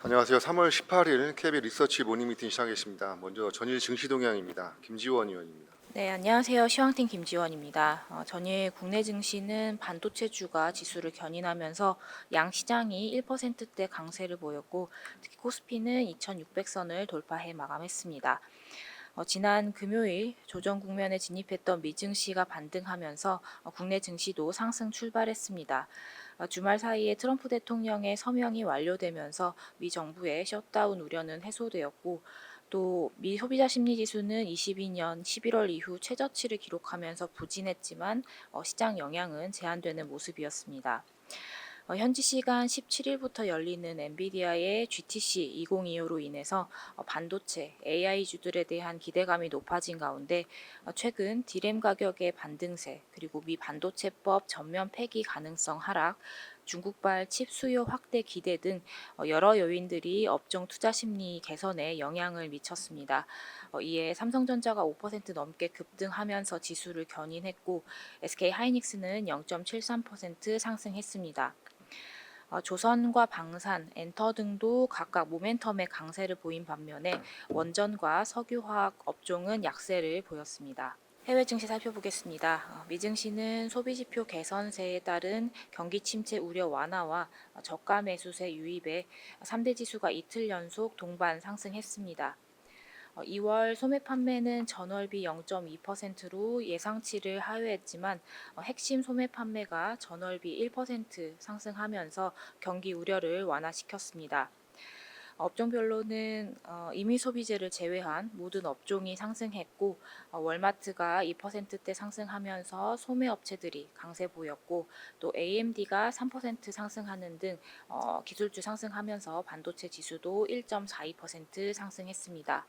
안녕하세요. 3월 18일 KB 리서치 모닝 미팅 시작하겠습니다. 먼저 전일 증시 동향입니다. 김지원 의원입니다. 네, 안녕하세요. 시황팀 김지원입니다. 전일 국내 증시는 반도체주가 지수를 견인하면서 양시장이 1%대 강세를 보였고, 특히 코스피는 2600선을 돌파해 마감했습니다. 지난 금요일 조정 국면에 진입했던 미증시가 반등하면서 국내 증시도 상승 출발했습니다. 주말 사이에 트럼프 대통령의 서명이 완료되면서 미 정부의 셧다운 우려는 해소되었고, 또 미 소비자 심리 지수는 22년 11월 이후 최저치를 기록하면서 부진했지만 시장 영향은 제한되는 모습이었습니다. 현지 시간 17일부터 열리는 엔비디아의 GTC 2025로 인해서 반도체, AI주들에 대한 기대감이 높아진 가운데 최근 디램 가격의 반등세, 그리고 미 반도체법 전면 폐기 가능성 하락, 중국발 칩 수요 확대 기대 등 여러 요인들이 업종 투자 심리 개선에 영향을 미쳤습니다. 이에 삼성전자가 5% 넘게 급등하면서 지수를 견인했고, SK하이닉스는 0.73% 상승했습니다. 조선과 방산, 엔터 등도 각각 모멘텀의 강세를 보인 반면에 원전과 석유화학 업종은 약세를 보였습니다. 해외 증시 살펴보겠습니다. 미 증시는 소비지표 개선세에 따른 경기 침체 우려 완화와 저가 매수세 유입에 3대 지수가 이틀 연속 동반 상승했습니다. 2월 소매 판매는 전월비 0.2%로 예상치를 하회했지만 핵심 소매 판매가 전월비 1% 상승하면서 경기 우려를 완화시켰습니다. 업종별로는 임의 소비재를 제외한 모든 업종이 상승했고, 월마트가 2%대 상승하면서 소매 업체들이 강세 보였고, 또 AMD가 3% 상승하는 등 기술주 상승하면서 반도체 지수도 1.42% 상승했습니다.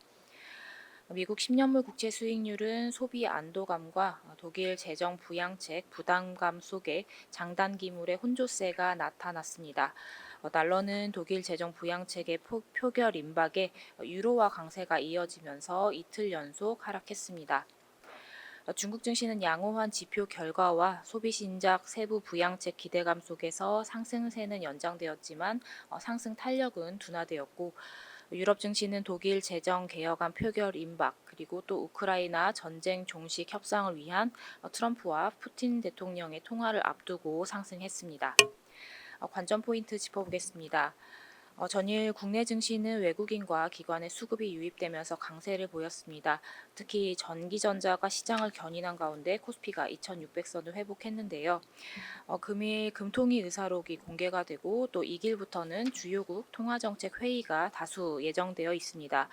미국 10년물 국채 수익률은 소비 안도감과 독일 재정 부양책 부담감 속에 장단기물의 혼조세가 나타났습니다. 달러는 독일 재정 부양책의 표결 임박에 유로화 강세가 이어지면서 이틀 연속 하락했습니다. 중국 증시는 양호한 지표 결과와 소비 신작 세부 부양책 기대감 속에서 상승세는 연장되었지만 상승 탄력은 둔화되었고, 유럽 증시는 독일 재정 개혁안 표결 임박, 그리고 또 우크라이나 전쟁 종식 협상을 위한 트럼프와 푸틴 대통령의 통화를 앞두고 상승했습니다. 관전 포인트 짚어보겠습니다. 전일 국내 증시는 외국인과 기관의 수급이 유입되면서 강세를 보였습니다. 특히 전기전자가 시장을 견인한 가운데 코스피가 2600선을 회복했는데요. 금일 금통위 의사록이 공개가 되고, 또 2일부터는 주요국 통화정책 회의가 다수 예정되어 있습니다.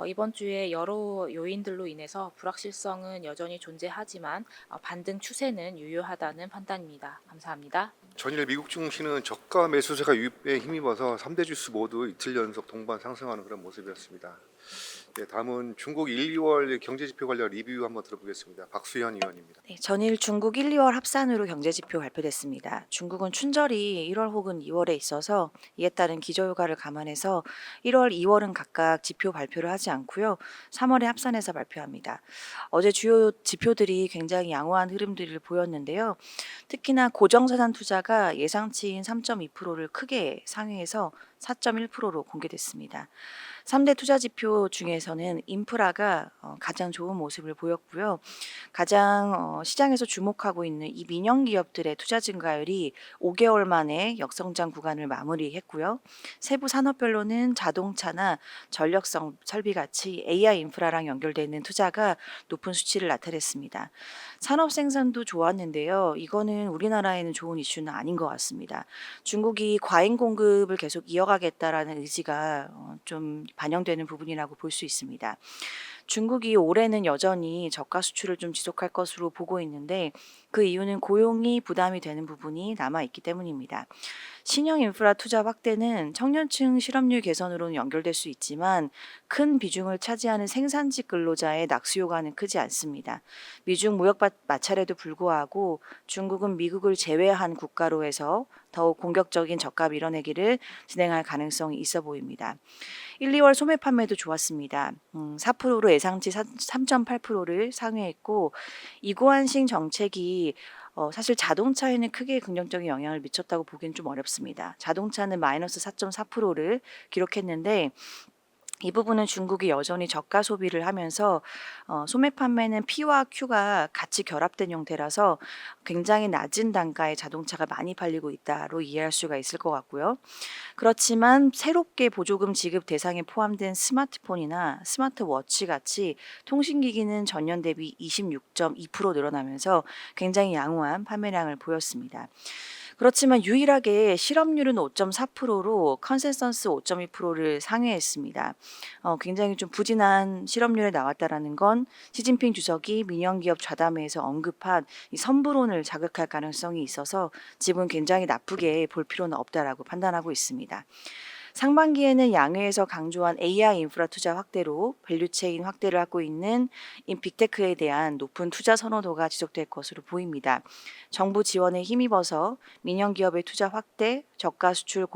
이번 주에 여러 요인들로 인해서 불확실성은 여전히 존재하지만 반등 추세는 유효하다는 판단입니다. 감사합니다. 전일 미국 증시는 저가 매수세가 유입에 힘입어서 3대 지수 모두 이틀 연속 동반 상승하는 그런 모습이었습니다. 네, 다음은 중국 1, 2월 경제지표 관련 리뷰 한번 들어보겠습니다. 박수현 의원입니다. 네, 전일 중국 1, 2월 합산으로 경제지표 발표됐습니다. 중국은 춘절이 1월 혹은 2월에 있어서 이에 따른 기저효과를 감안해서 1월, 2월은 각각 지표 발표를 하지 않고요. 3월에 합산해서 발표합니다. 어제 주요 지표들이 굉장히 양호한 흐름들을 보였는데요. 특히나 고정자산 투자가 예상치인 3.2%를 크게 상회해서 4.1%로 공개됐습니다. 3대 투자 지표 중에서는 인프라가 가장 좋은 모습을 보였고요. 가장 시장에서 주목하고 있는 이 민영 기업들의 투자 증가율이 5개월 만에 역성장 구간을 마무리했고요. 세부 산업별로는 자동차나 전력성 설비 같이 AI 인프라랑 연결되는 투자가 높은 수치를 나타냈습니다. 산업 생산도 좋았는데요. 이거는 우리나라에는 좋은 이슈는 아닌 것 같습니다. 중국이 과잉 공급을 계속 이어가겠다라는 의지가 좀 반영되는 부분이라고 볼 수 있습니다. 중국이 올해는 여전히 저가 수출을 좀 지속할 것으로 보고 있는데, 그 이유는 고용이 부담이 되는 부분이 남아있기 때문입니다. 신형 인프라 투자 확대는 청년층 실업률 개선으로는 연결될 수 있지만 큰 비중을 차지하는 생산직 근로자의 낙수 효과는 크지 않습니다. 미중 무역 마찰에도 불구하고 중국은 미국을 제외한 국가로 해서 더욱 공격적인 저가 밀어내기를 진행할 가능성이 있어 보입니다. 1, 2월 소매 판매도 좋았습니다. 4%로 예상치 3.8%를 상회했고, 이고환싱 정책이 사실 자동차에는 크게 긍정적인 영향을 미쳤다고 보기엔 좀 어렵습니다. 자동차는 마이너스 4.4%를 기록했는데 이 부분은 중국이 여전히 저가 소비를 하면서 소매 판매는 P와 Q가 같이 결합된 형태라서 굉장히 낮은 단가의 자동차가 많이 팔리고 있다로 이해할 수가 있을 것 같고요. 그렇지만 새롭게 보조금 지급 대상에 포함된 스마트폰이나 스마트워치 같이 통신기기는 전년 대비 26.2% 늘어나면서 굉장히 양호한 판매량을 보였습니다. 그렇지만 유일하게 실업률은 5.4%로 컨센서스 5.2%를 상회했습니다. 굉장히 좀 부진한 실업률에 나왔다라는 건 시진핑 주석이 민영기업 좌담회에서 언급한 이 선불론을 자극할 가능성이 있어서 지금 굉장히 나쁘게 볼 필요는 없다라고 판단하고 있습니다. 상반기에는 양회에서 강조한 AI 인프라 투자 확대로 밸류체인 확대를 하고 있는 빅테크에 대한 높은 투자 선호도가 지속될 것으로 보입니다. 정부 지원에 힘입어서 민영 기업의 투자 확대, 저가 수출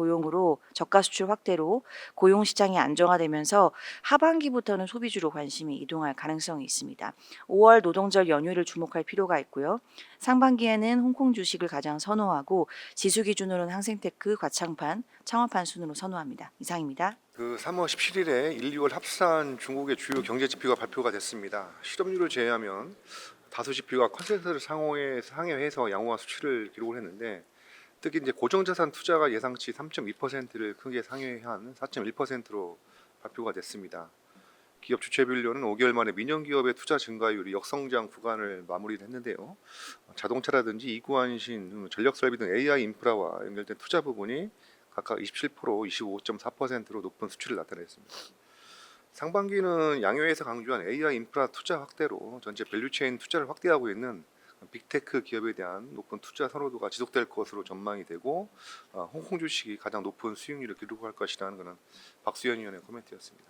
확대로 고용 시장이 안정화되면서 하반기부터는 소비주로 관심이 이동할 가능성이 있습니다. 5월 노동절 연휴를 주목할 필요가 있고요. 상반기에는 홍콩 주식을 가장 선호하고 지수 기준으로는 항생테크, 과창판, 창업한 순으로 선호합니다. 이상입니다. 그 3월 17일에 1, 2월 합산 중국의 주요 경제 지표가 발표가 됐습니다. 실업률을 제외하면 다수 지표가 컨센서스를 상회해서 양호한 수치를 기록을 했는데 특히 이제 고정자산 투자가 예상치 3.2%를 크게 상회한 4.1%로 발표가 됐습니다. 기업 주체 비율로는 5개월 만에 민영 기업의 투자 증가율이 역성장 구간을 마무리를 했는데요. 자동차라든지 이구안신, 전력 설비 등 AI 인프라와 연결된 투자 부분이 각각 27%, 25.4%로 높은 수치를 나타냈습니다. 상반기는 양회에서 강조한 AI 인프라 투자 확대로 전체 밸류체인 투자를 확대하고 있는 빅테크 기업에 대한 높은 투자 선호도가 지속될 것으로 전망이 되고 홍콩 주식이 가장 높은 수익률을 기록할 것이라는 것은 박수현 의원의 코멘트였습니다.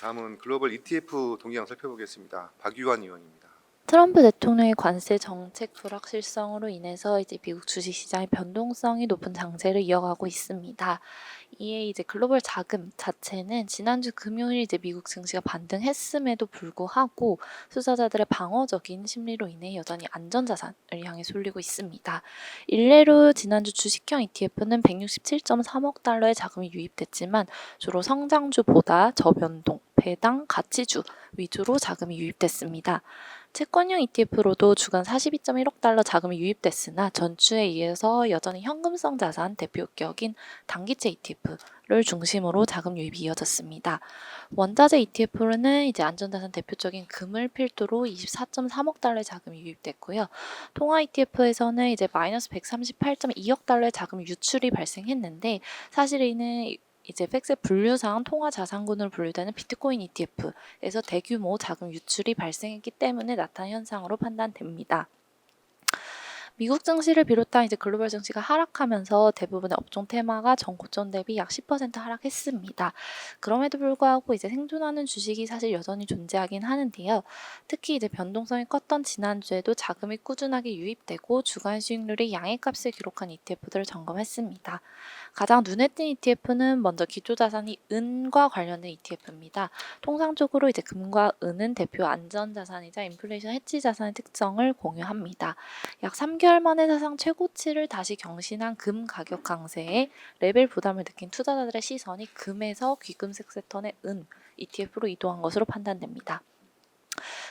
다음은 글로벌 ETF 동향 살펴보겠습니다. 박유환 의원입니다. 트럼프 대통령의 관세 정책 불확실성으로 인해서 이제 미국 주식시장의 변동성이 높은 장세를 이어가고 있습니다. 이에 이제 글로벌 자금 자체는 지난주 금요일 이제 미국 증시가 반등했음에도 불구하고 투자자들의 방어적인 심리로 인해 여전히 안전자산을 향해 쏠리고 있습니다. 일례로 지난주 주식형 ETF는 167.3억 달러의 자금이 유입됐지만 주로 성장주보다 저변동, 배당, 가치주 위주로 자금이 유입됐습니다. 채권형 ETF로도 주간 42.1억 달러 자금이 유입됐으나 전주에 이어서 여전히 현금성 자산 대표격인 단기채 ETF를 중심으로 자금 유입이 이어졌습니다. 원자재 ETF로는 이제 안전자산 대표적인 금을 필두로 24.3억 달러의 자금이 유입됐고요. 통화 ETF에서는 이제 마이너스 138.2억 달러의 자금 유출이 발생했는데 사실 이는 이제 팩스 분류상 통화 자산군으로 분류되는 비트코인 ETF에서 대규모 자금 유출이 발생했기 때문에 나타난 현상으로 판단됩니다. 미국 증시를 비롯한 이제 글로벌 증시가 하락하면서 대부분의 업종 테마가 전 고점 대비 약 10% 하락했습니다. 그럼에도 불구하고 이제 생존하는 주식이 사실 여전히 존재하긴 하는데요. 특히 이제 변동성이 컸던 지난주에도 자금이 꾸준하게 유입되고 주간 수익률이 양해값을 기록한 ETF들을 점검했습니다. 가장 눈에 띈 ETF는 먼저 기초자산이 은과 관련된 ETF입니다. 통상적으로 이제 금과 은은 대표 안전자산이자 인플레이션 해지 자산의 특성을 공유합니다. 약 3개월 만에 사상 최고치를 다시 경신한 금 가격 강세에 레벨 부담을 느낀 투자자들의 시선이 금에서 귀금색 패턴의 은 ETF로 이동한 것으로 판단됩니다.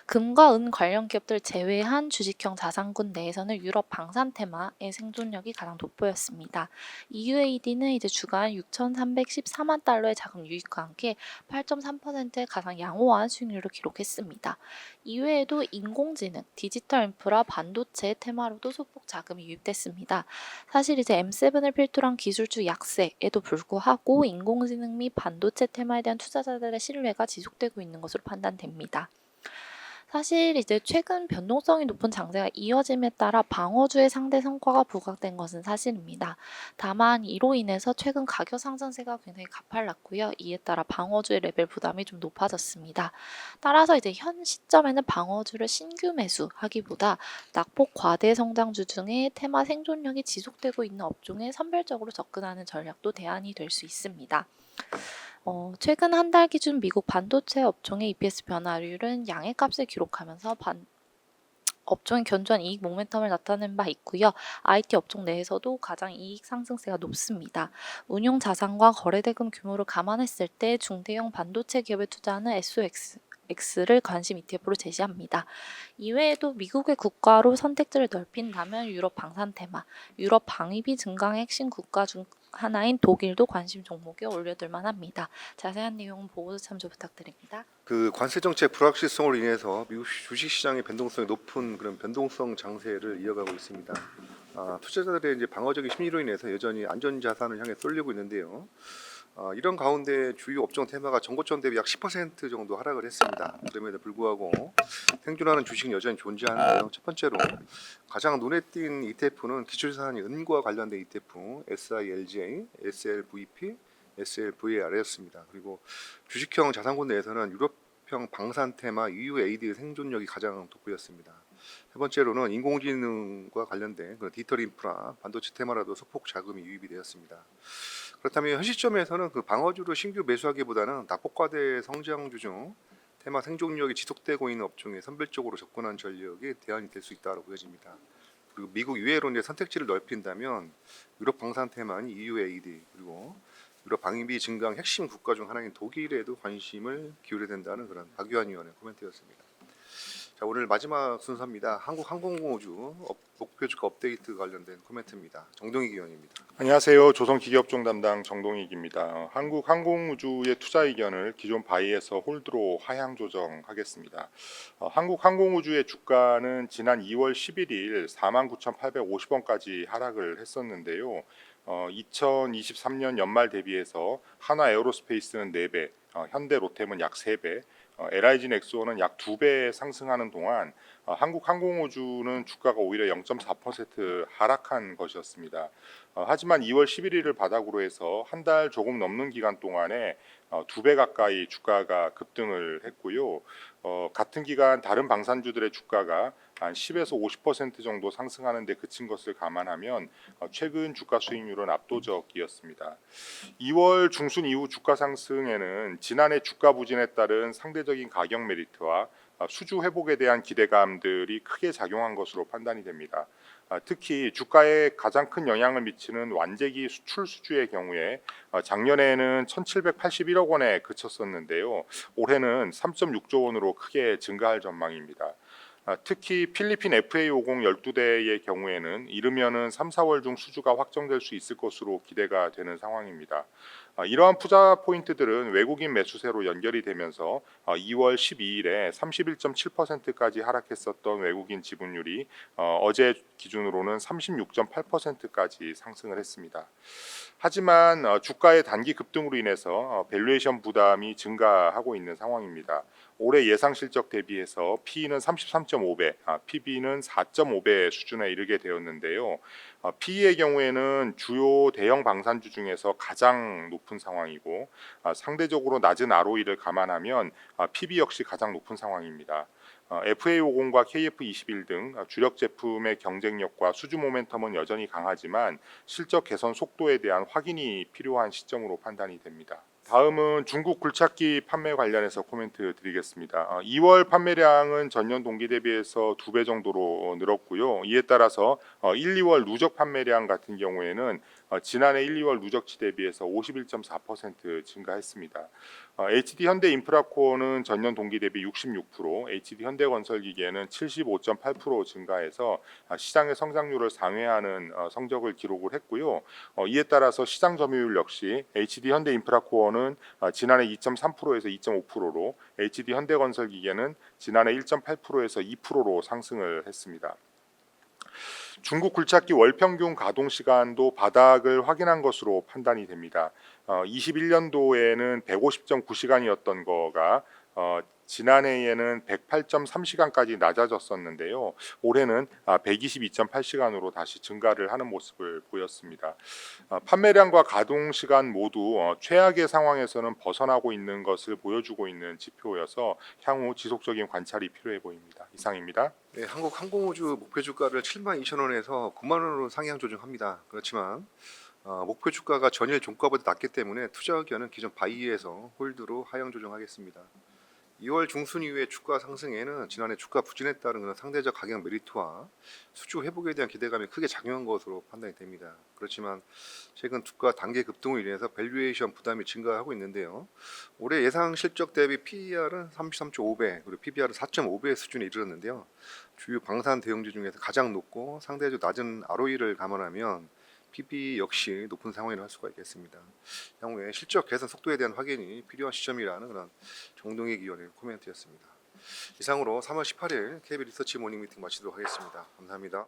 금과 은 관련 기업들 제외한 주식형 자산군 내에서는 유럽 방산 테마의 생존력이 가장 돋보였습니다. EUAD는 이제 주간 6,314만 달러의 자금 유입과 함께 8.3%의 가장 양호한 수익률을 기록했습니다. 이외에도 인공지능, 디지털 인프라, 반도체 테마로도 소폭 자금이 유입됐습니다. 사실 이제 M7을 필두로 한 기술주 약세에도 불구하고 인공지능 및 반도체 테마에 대한 투자자들의 신뢰가 지속되고 있는 것으로 판단됩니다. 사실 이제 최근 변동성이 높은 장세가 이어짐에 따라 방어주의 상대 성과가 부각된 것은 사실입니다. 다만 이로 인해서 최근 가격 상승세가 굉장히 가팔랐고요. 이에 따라 방어주의 레벨 부담이 좀 높아졌습니다. 따라서 이제 현 시점에는 방어주를 신규 매수하기보다 낙폭 과대 성장주 중에 테마 생존력이 지속되고 있는 업종에 선별적으로 접근하는 전략도 대안이 될 수 있습니다. 최근 한 달 기준 미국 반도체 업종의 EPS 변화율은 양해값을 기록하면서 업종의 견조한 이익 모멘텀을 나타낸 바 있고요. IT 업종 내에서도 가장 이익 상승세가 높습니다. 운용 자산과 거래대금 규모를 감안했을 때 중대형 반도체 기업에 투자하는 SOX를 관심 ETF로 제시합니다. 이외에도 미국의 국가로 선택지를 넓힌다면 유럽 방산 테마, 유럽 방위비 증강의 핵심 국가 중 하나인 독일도 관심 종목에 올려둘 만합니다. 자세한 내용은 보고서 참조 부탁드립니다. 그 관세 정책 불확실성으로 인해서 미국 주식 시장의 변동성이 높은 그런 변동성 장세를 이어가고 있습니다. 투자자들의 이제 방어적인 심리로 인해서 여전히 안전 자산을 향해 쏠리고 있는데요. 이런 가운데 주요 업종 테마가 전고점 대비 약 10% 정도 하락을 했습니다. 그럼에도 불구하고 생존하는 주식은 여전히 존재하는데요. 첫 번째로 가장 눈에 띈 ETF는 기초자산이 은과 관련된 ETF SILJ, SLVP, SLVAR였습니다. 그리고 주식형 자산군 내에서는 유럽형 방산 테마 UAD 생존력이 가장 돋보였습니다. 세 번째로는 인공지능과 관련된 그런 디지털 인프라, 반도체 테마라도 소폭 자금이 유입이 되었습니다. 그렇다면 현 시점에서는 그 방어주로 신규 매수하기보다는 낙폭과대 성장주 중 테마 생존력이 지속되고 있는 업종에 선별적으로 접근한 전략이 대안이 될 수 있다고 보여집니다. 그리고 미국 이외로 이제 선택지를 넓힌다면 유럽 방산 테마인 EUAD 그리고 유럽 방위비 증강 핵심 국가 중 하나인 독일에도 관심을 기울여야 된다는 그런 박유한 위원의 코멘트였습니다. 자, 오늘 마지막 순서입니다. 한국항공우주 목표주가 업데이트 관련된 코멘트입니다. 정동익 위원입니다. 안녕하세요. 조선기계업종 담당 정동익입니다. 한국항공우주의 투자 의견을 기존 바이에서 홀드로 하향 조정하겠습니다. 한국항공우주의 주가는 지난 2월 11일 49,850원까지 하락을 했었는데요. 2023년 연말 대비해서 한화 에어로스페이스는 4배, 현대 로템은 약 3배, LIG 넥스원은 약 2배 상승하는 동안 한국항공우주는 주가가 오히려 0.4% 하락한 것이었습니다. 하지만 2월 11일을 바닥으로 해서 한 달 조금 넘는 기간 동안에 2배 가까이 주가가 급등을 했고요. 같은 기간 다른 방산주들의 주가가 한 10에서 50% 정도 상승하는 데 그친 것을 감안하면 최근 주가 수익률은 압도적이었습니다. 2월 중순 이후 주가 상승에는 지난해 주가 부진에 따른 상대적인 가격 메리트와 수주 회복에 대한 기대감들이 크게 작용한 것으로 판단이 됩니다. 특히 주가에 가장 큰 영향을 미치는 완제기 수출 수주의 경우에 작년에는 1,781억 원에 그쳤었는데요. 올해는 3.6조 원으로 크게 증가할 전망입니다. 특히 필리핀 FA50 12대의 경우에는 이르면은 3, 4월 중 수주가 확정될 수 있을 것으로 기대가 되는 상황입니다. 이러한 투자 포인트들은 외국인 매수세로 연결이 되면서 2월 12일에 31.7%까지 하락했었던 외국인 지분율이 어제 기준으로는 36.8%까지 상승을 했습니다. 하지만 주가의 단기 급등으로 인해서 밸류에이션 부담이 증가하고 있는 상황입니다. 올해 예상 실적 대비해서 PE는 33.5배, PB는 4.5배 수준에 이르게 되었는데요. PE의 경우에는 주요 대형 방산주 중에서 가장 높은 상황이고 상대적으로 낮은 ROE를 감안하면 PB 역시 가장 높은 상황입니다. FA50과 KF21 등 주력 제품의 경쟁력과 수주 모멘텀은 여전히 강하지만 실적 개선 속도에 대한 확인이 필요한 시점으로 판단이 됩니다. 다음은 중국 굴착기 판매 관련해서 코멘트 드리겠습니다. 2월 판매량은 전년 동기 대비해서 2배 정도로 늘었고요. 이에 따라서 1, 2월 누적 판매량 같은 경우에는 지난해 1, 2월 누적치 대비해서 51.4% 증가했습니다. HD 현대 인프라코어는 전년 동기 대비 66%, HD 현대건설기계는 75.8% 증가해서 시장의 성장률을 상회하는 성적을 기록을 했고요. 이에 따라서 시장 점유율 역시 HD 현대 인프라코어는 지난해 2.3%에서 2.5%로 HD 현대건설기계는 지난해 1.8%에서 2%로 상승을 했습니다. 중국 굴착기 월평균 가동 시간도 바닥을 확인한 것으로 판단이 됩니다. 21년도에는 150.9시간이었던 거가 지난해에는 108.3시간까지 낮아졌었는데요. 올해는 122.8시간으로 다시 증가를 하는 모습을 보였습니다. 판매량과 가동 시간 모두 최악의 상황에서는 벗어나고 있는 것을 보여주고 있는 지표여서 향후 지속적인 관찰이 필요해 보입니다. 이상입니다. 네, 한국항공우주 목표 주가를 72,000원에서 9만 원으로 상향 조정합니다. 그렇지만 목표 주가가 전일 종가보다 낮기 때문에 투자 의견은 기존 바이에서 홀드로 하향 조정하겠습니다. 2월 중순 이후에 주가 상승에는 지난해 주가 부진에 따른 그런 상대적 가격 메리트와 수주 회복에 대한 기대감이 크게 작용한 것으로 판단이 됩니다. 그렇지만 최근 주가 단계 급등으로 인해서 밸류에이션 부담이 증가하고 있는데요. 올해 예상 실적 대비 PER은 33.5배, 그리고 PBR은 4.5배 수준에 이르렀는데요. 주요 방산 대형주 중에서 가장 높고 상대적으로 낮은 ROE를 감안하면 PB 역시 높은 상황이라 할 수가 있겠습니다. 향후에 실적 개선 속도에 대한 확인이 필요한 시점이라는 그런 정동익 의원의 코멘트였습니다. 이상으로 3월 18일 KB 리서치 모닝 미팅 마치도록 하겠습니다. 감사합니다.